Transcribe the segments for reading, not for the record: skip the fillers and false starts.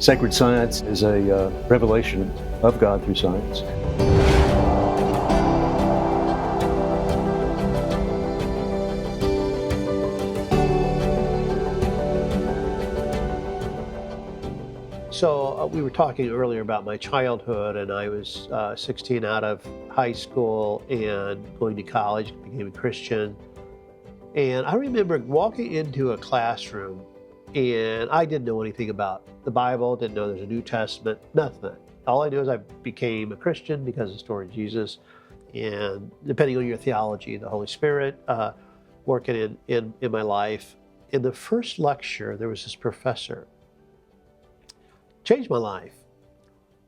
Sacred science is a revelation of God through science. So we were talking earlier about my childhood, and I was 16 out of high school and going to college, became a Christian. And I remember walking into a classroom, and I didn't know anything about the Bible, didn't know there's a New Testament, nothing. All I knew is I became a Christian because of the story of Jesus, and depending on your theology, the Holy Spirit working in my life. In the first lecture, there was this professor. Changed my life.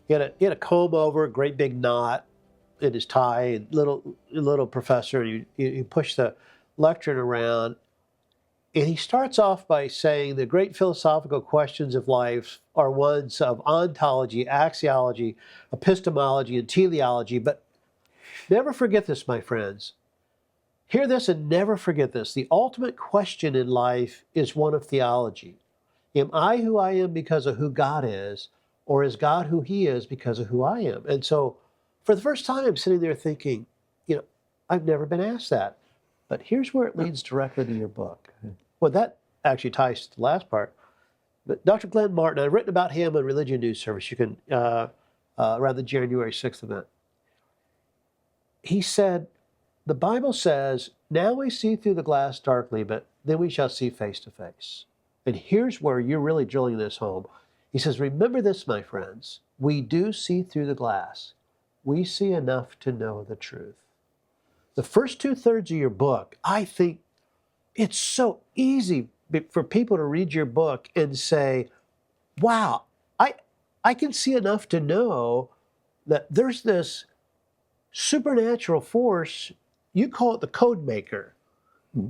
He had a comb over, a great big knot in his tie, and little professor. And he pushed the lectern around, and he starts off by saying the great philosophical questions of life are ones of ontology, axiology, epistemology, and teleology. But never forget this, my friends. Hear this and never forget this. The ultimate question in life is one of theology. Am I who I am because of who God is, or is God who he is because of who I am? And so for the first time, I'm sitting there thinking, I've never been asked that. But here's where it leads directly to your book. Well, that actually ties to the last part. But Dr. Glenn Martin, I've written about him on Religion News Service. You can, around the January 6th event. He said, the Bible says, now we see through the glass darkly, but then we shall see face to face. And here's where you're really drilling this home. He says, remember this, my friends. We do see through the glass. We see enough to know the truth. The first 2/3 of your book, I think it's so easy for people to read your book and say, wow, I can see enough to know that there's this supernatural force, you call it the code maker,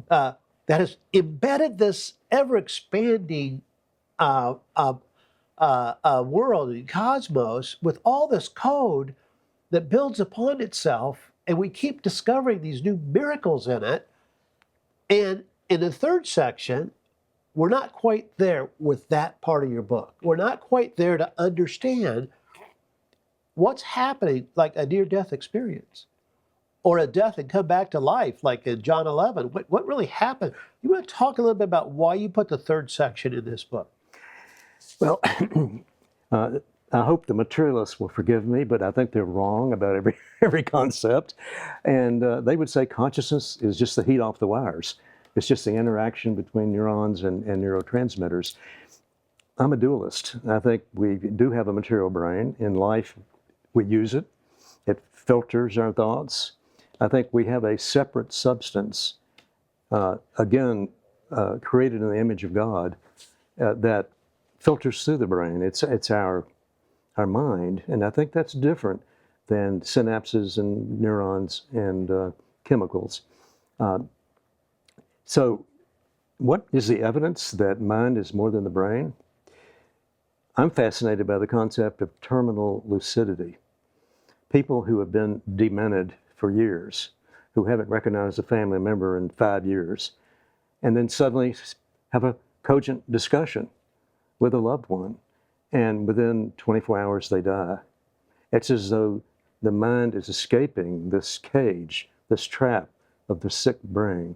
that has embedded this ever-expanding world and cosmos with all this code that builds upon itself, and we keep discovering these new miracles in it. And in the third section, we're not quite there with that part of your book. We're not quite there to understand what's happening, like a near-death experience, or a death and come back to life, like in John 11. What really happened? You want to talk a little bit about why you put the third section in this book? Well, I hope the materialists will forgive me, but I think they're wrong about every concept. And they would say consciousness is just the heat off the wires. It's just the interaction between neurons and neurotransmitters. I'm a dualist. I think we do have a material brain. In life, we use it. It filters our thoughts. I think we have a separate substance, created in the image of God, that filters through the brain. It's our mind, and I think that's different than synapses and neurons and chemicals. So what is the evidence that mind is more than the brain? I'm fascinated by the concept of terminal lucidity. People who have been demented for years, who haven't recognized a family member in 5 years, and then suddenly have a cogent discussion with a loved one, and within 24 hours they die. It's as though the mind is escaping this cage, this trap of the sick brain.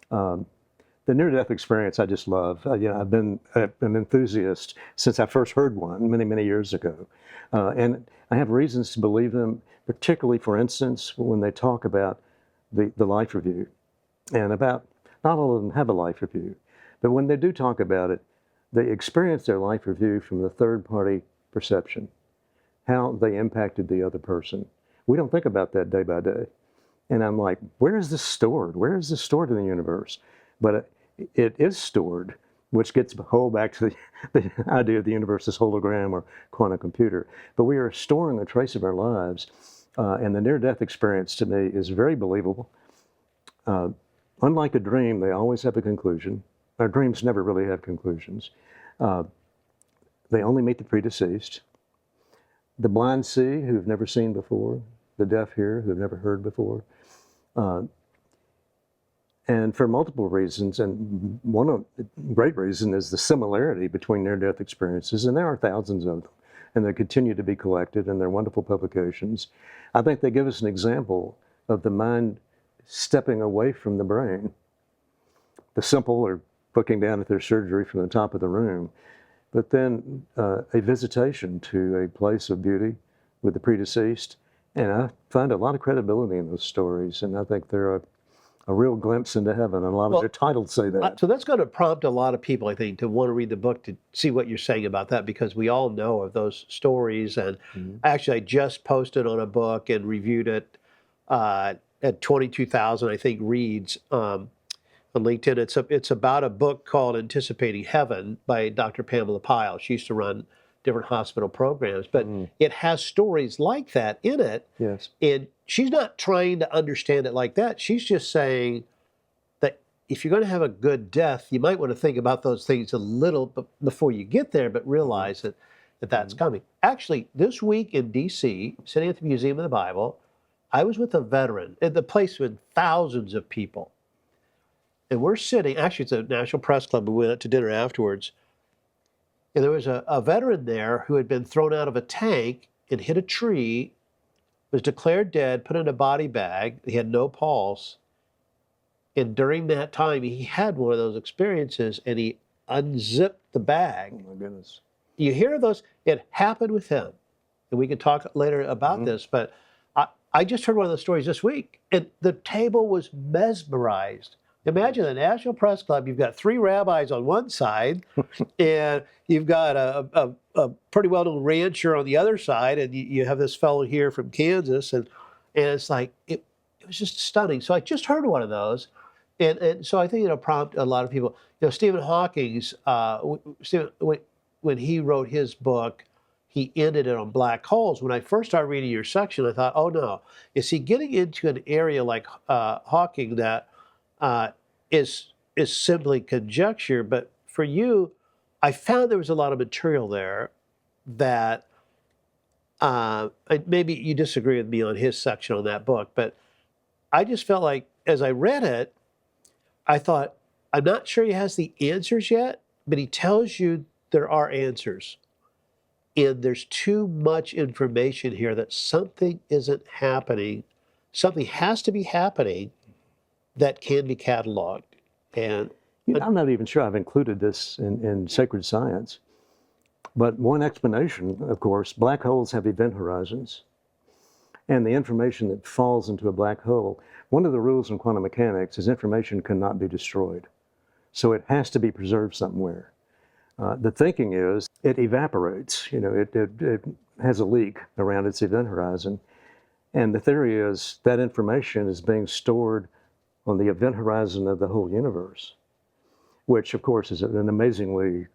The near-death experience I just love. I've been an enthusiast since I first heard one many, many years ago. And I have reasons to believe them, particularly, for instance, when they talk about the life review. And not all of them have a life review, but when they do talk about it, they experience their life review from the third-party perception, how they impacted the other person. We don't think about that day by day. And I'm like, where is this stored? Where is this stored in the universe? But it is stored, which gets whole back to the idea of the universe as hologram or quantum computer. But we are storing a trace of our lives. And the near-death experience, to me, is very believable. Unlike a dream, they always have a conclusion. Our dreams never really have conclusions. They only meet the predeceased. The blind see, who've never seen before. The deaf hear, who've never heard before. And for multiple reasons, and one of the great reason is the similarity between near-death experiences, and there are thousands of them, and they continue to be collected, and they're wonderful publications. I think they give us an example of the mind stepping away from the brain. The simple are looking down at their surgery from the top of the room, but then a visitation to a place of beauty with the predeceased, and I find a lot of credibility in those stories, and I think they're a real glimpse into heaven, and a lot of their titles say that. So that's going to prompt a lot of people, I think, to want to read the book to see what you're saying about that, because we all know of those stories. And actually, I just posted on a book and reviewed it at 22,000, I think, reads on LinkedIn. It's about a book called Anticipating Heaven by Dr. Pamela Pyle. She used to run different hospital programs, but it has stories like that in it. Yes. And she's not trying to understand it like that. She's just saying that if you're going to have a good death, you might want to think about those things a little before you get there, but realize that's coming. Actually, this week in D.C., sitting at the Museum of the Bible, I was with a veteran at the place with thousands of people. And we're sitting, actually it's a National Press Club, we went out to dinner afterwards, and there was a veteran there who had been thrown out of a tank and hit a tree, was declared dead, put in a body bag. He had no pulse. And during that time, he had one of those experiences, and he unzipped the bag. Oh, my goodness. You hear those? It happened with him. And we can talk later about this, but I just heard one of the stories this week, and the table was mesmerized. Imagine the National Press Club, you've got 3 rabbis on one side, and you've got a pretty well-known rancher on the other side, and you have this fellow here from Kansas, and it's like, it was just stunning. So I just heard one of those, and so I think it'll prompt a lot of people. Stephen Hawking's, when he wrote his book, he ended it on black holes. When I first started reading your section, I thought, oh no, is he getting into an area like Hawking that is simply conjecture? But for you, I found there was a lot of material there that maybe you disagree with me on his section on that book, but I just felt like as I read it, I thought, I'm not sure he has the answers yet, but he tells you there are answers. And there's too much information here that something isn't happening. Something has to be happening that can be cataloged. And I'm not even sure I've included this in sacred science. But one explanation, of course, black holes have event horizons. And the information that falls into a black hole, one of the rules in quantum mechanics is information cannot be destroyed. So it has to be preserved somewhere. The thinking is it evaporates, it has a leak around its event horizon. And the theory is that information is being stored on the event horizon of the whole universe, which of course is an amazingly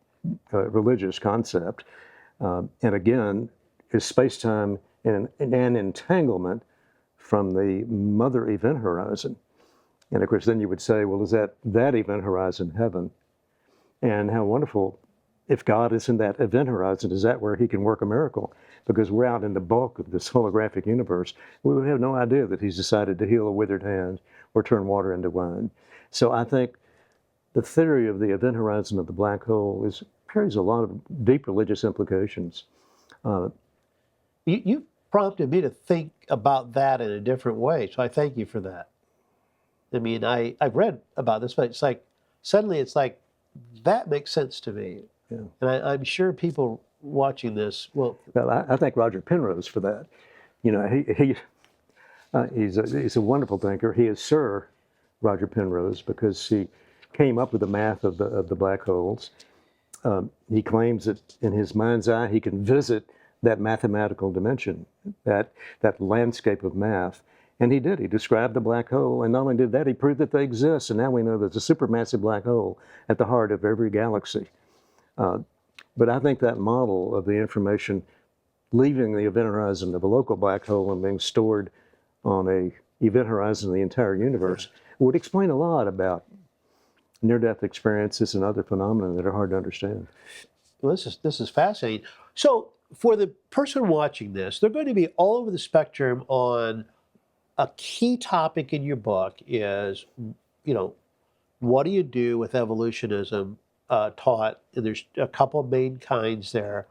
religious concept. And again, is space-time in an entanglement from the mother event horizon. And of course, then you would say, well, is that event horizon heaven? And how wonderful, if God is in that event horizon, is that where he can work a miracle? Because we're out in the bulk of this holographic universe. We would have no idea that he's decided to heal a withered hand or turn water into wine. So I think the theory of the event horizon of the black hole carries a lot of deep religious implications. you prompted me to think about that in a different way, so I thank you for that. I mean, I've read about this, but suddenly it's like, that makes sense to me. Yeah. And I'm sure people watching this will. Well, I thank Roger Penrose for that. He's a wonderful thinker. He is Sir Roger Penrose because he came up with the math of the black holes. He claims that in his mind's eye he can visit that mathematical dimension, that landscape of math. And he did. He described the black hole, and not only did that, he proved that they exist. And now we know there's a supermassive black hole at the heart of every galaxy. But I think that model of the information leaving the event horizon of a local black hole and being stored on a event horizon of the entire universe would explain a lot about near-death experiences and other phenomena that are hard to understand. Well, this is fascinating. So for the person watching this, they're going to be all over the spectrum on a key topic in your book is, what do you do with evolutionism taught? And there's a couple main kinds there.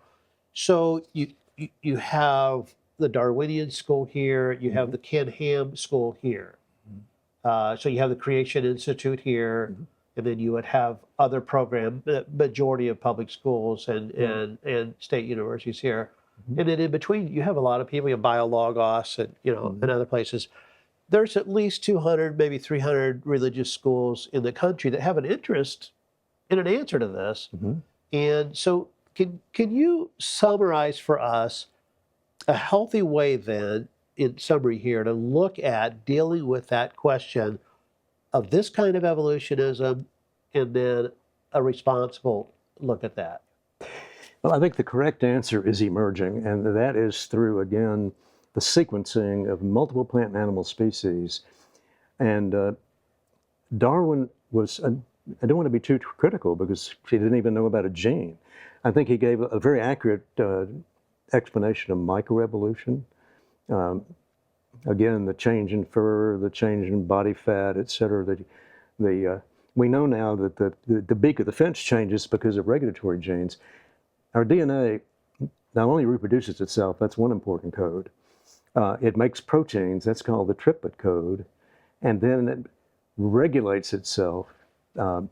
So you have the Darwinian school here, you have the Ken Ham school here. So you have the Creation Institute here, and then you would have other programs, the majority of public schools and state universities here. And then in between, you have a lot of people, you have Biologos and, and other places. There's at least 200, maybe 300 religious schools in the country that have an interest in an answer to this. And so can you summarize for us a healthy way then, in summary here, to look at dealing with that question of this kind of evolutionism and then a responsible look at that? Well, I think the correct answer is emerging, and that is through, again, the sequencing of multiple plant and animal species. And Darwin was, I don't want to be too critical because he didn't even know about a gene. I think he gave a very accurate explanation of microevolution. Again, the change in fur, the change in body fat, et cetera. We know now that the beak of the finch changes because of regulatory genes. Our DNA not only reproduces itself, that's one important code. It makes proteins, that's called the triplet code, and then it regulates itself. And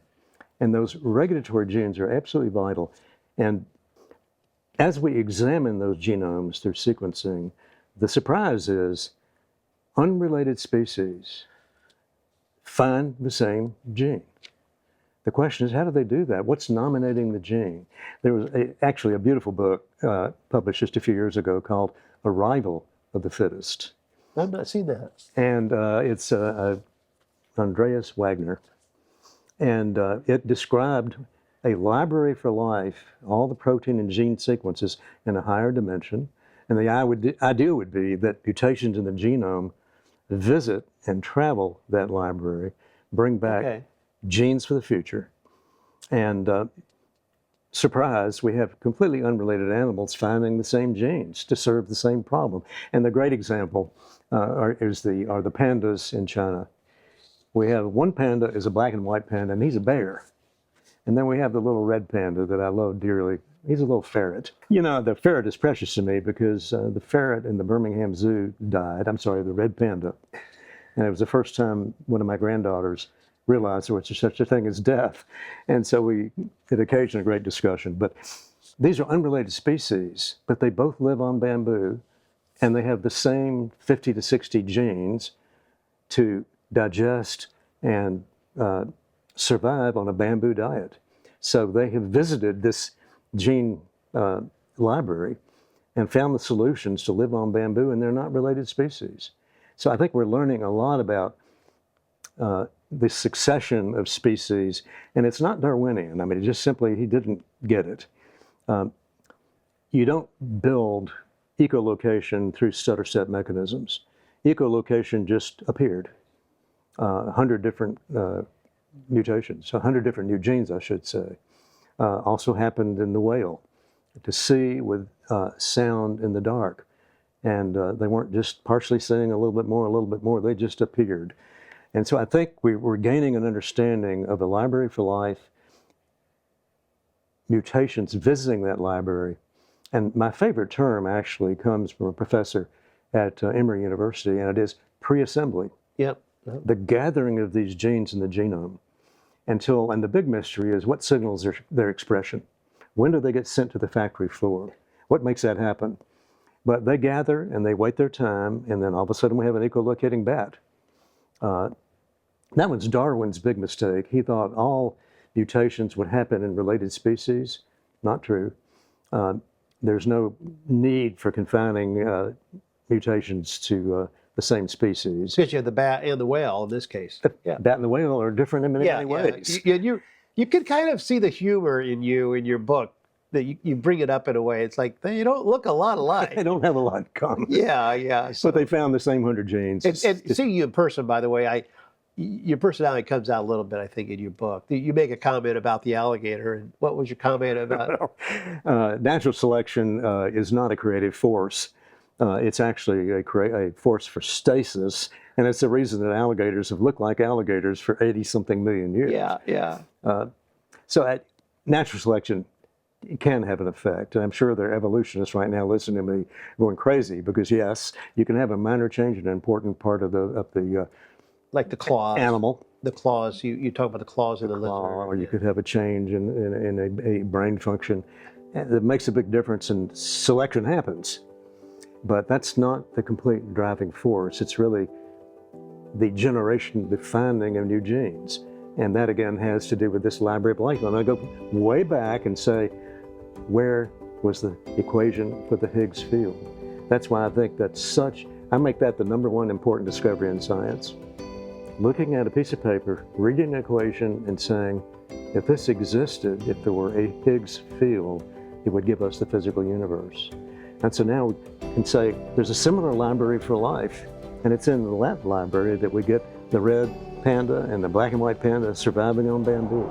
those regulatory genes are absolutely vital. And as we examine those genomes through sequencing, the surprise is unrelated species find the same gene. The question is, how do they do that? What's nominating the gene? There was actually a beautiful book published just a few years ago called Arrival of the Fittest. I've not seen that. And it's Andreas Wagner. And it described a library for life, all the protein and gene sequences in a higher dimension. And the idea would be that mutations in the genome visit and travel that library, bring back genes for the future. And surprise, we have completely unrelated animals finding the same genes to serve the same problem. And the great example are the pandas in China. We have one panda is a black and white panda, and he's a bear. And then we have the little red panda that I love dearly. He's a little ferret. You know, the ferret is precious to me because the ferret in the Birmingham Zoo died. I'm sorry, the red panda. And it was the first time one of my granddaughters realized there was such a thing as death. And so it occasioned a great discussion. But these are unrelated species, but they both live on bamboo, and they have the same 50 to 60 genes to digest and survive on a bamboo diet. So they have visited this gene library and found the solutions to live on bamboo, and they're not related species. So I think we're learning a lot about the succession of species, and it's not Darwinian. I mean, it just simply, he didn't get it. You don't build echolocation through stutter step mechanisms. Echolocation just appeared. 100 different mutations, 100 different new genes, I should say. Also happened in the whale, to see with sound in the dark. And they weren't just partially seeing a little bit more, they just appeared. And so I think we're gaining an understanding of a library for life, mutations visiting that library. And my favorite term actually comes from a professor at Emory University, and it is pre-assembly. Yep. The gathering of these genes in the genome and the big mystery is what signals their expression. When do they get sent to the factory floor? What makes that happen? But they gather and they wait their time, and then all of a sudden we have an echolocating bat. That was Darwin's big mistake. He thought all mutations would happen in related species. Not true. There's no need for confining mutations to the same species. Because you have the bat and the whale in this case. The bat and the whale are different in many ways. You can kind of see the humor in your book, that you bring it up in a way. It's like, they don't look a lot alike. They don't have a lot in common. Yeah. So, but they found the same 100 genes. And seeing you in person, by the way, your personality comes out a little bit, I think, in your book. You make a comment about the alligator, and what was your comment about? Natural selection is not a creative force. It's actually a force for stasis, and it's the reason that alligators have looked like alligators for 80-something million years. Yeah, yeah. So natural selection can have an effect. And I'm sure there are evolutionists right now listening to me going crazy because, yes, you can have a minor change in an important part of the Like the claws. animal. The claws. You talk about the claws in the lizard. Or you could have a change in a brain function that makes a big difference, and selection happens. But that's not the complete driving force. It's really the generation, the finding of new genes. And that, again, has to do with this library of life. And I go way back and say, where was the equation for the Higgs field? That's why I think that's I make that the #1 important discovery in science. Looking at a piece of paper, reading an equation and saying, if this existed, if there were a Higgs field, it would give us the physical universe. And so now we can say there's a similar library for life, and it's in that library that we get the red panda and the black and white panda surviving on bamboo.